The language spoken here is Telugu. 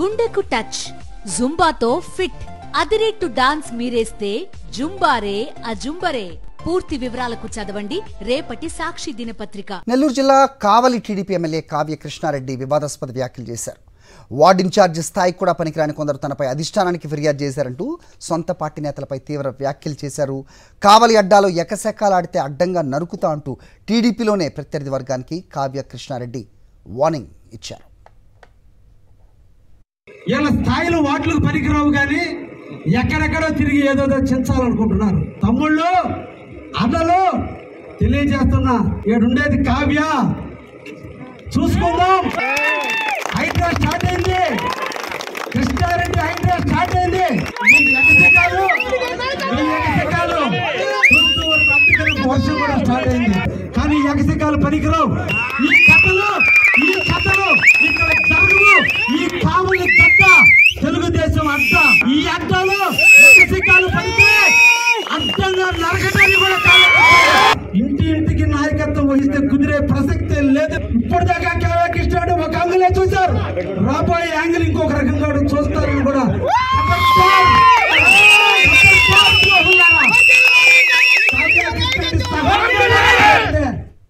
గుండెకు టచ్, జుంబాతో ఫిట్, అదిరేట్టు డాన్స్ మీరేస్తే జుంబారే అజుంబరే. పూర్తి వివరాలకు చదవండి రేపటి సాక్షి దినపత్రిక. నెల్లూరు జిల్లా కావలి టీడీపీ ఎమ్మెల్యే కావ్య కృష్ణారెడ్డి వివాదాస్పద వ్యాఖ్యలు చేశారు. వార్డు ఇన్ఛార్జి స్థాయికి కూడా పనికిరాని కొందరు తనపై అధిష్టానానికి ఫిర్యాదు చేశారంటూ సొంత పార్టీ నేతలపై తీవ్ర వ్యాఖ్యలు చేశారు. కావలి అడ్డాలో ఎకసెక్కాలాడితే అడ్డంగా నరుకుతా అంటూ టీడీపీలోనే ప్రత్యర్థి వర్గానికి కావ్య కృష్ణారెడ్డి వార్నింగ్ ఇచ్చారు. ఇలా స్థాయిలో వాటికి పనికిరావు కానీ ఎక్కడెక్కడో తిరిగి ఏదో చించాలనుకుంటున్నారు. తమ్ముళ్ళు అన్నలు తెలియజేస్తున్నా, ఏడుండేది కావ్య, చూసుకుందాం. హైడ్రా స్టార్ట్ అయింది, కృష్ణారెడ్డి హైడ్రా స్టార్ట్ అయింది. వర్షం కూడా స్టార్ట్ అయింది, కానీ ఎగసికాలు పనికిరావు. ఈ కథలు ఇక్కడ జరగవు. ఈ కావులు గడ్డ తెలుగుదేశం అడ్డ. ఈ అడ్డలో ఎగసికాలు పడితే అడ్డంగా నరకటానికి కూడా ఇంటింటికి నాయకత్వం వహిస్తే కుదిరే ప్రసక్తే లేదు. ఇప్పటిదాకా కావ్య కృష్ణారెడ్డి ఒక యాంగిలే చూశారు, రాబోయే యాంగిల్ ఇంకొక రకంగా చూస్తారని కూడా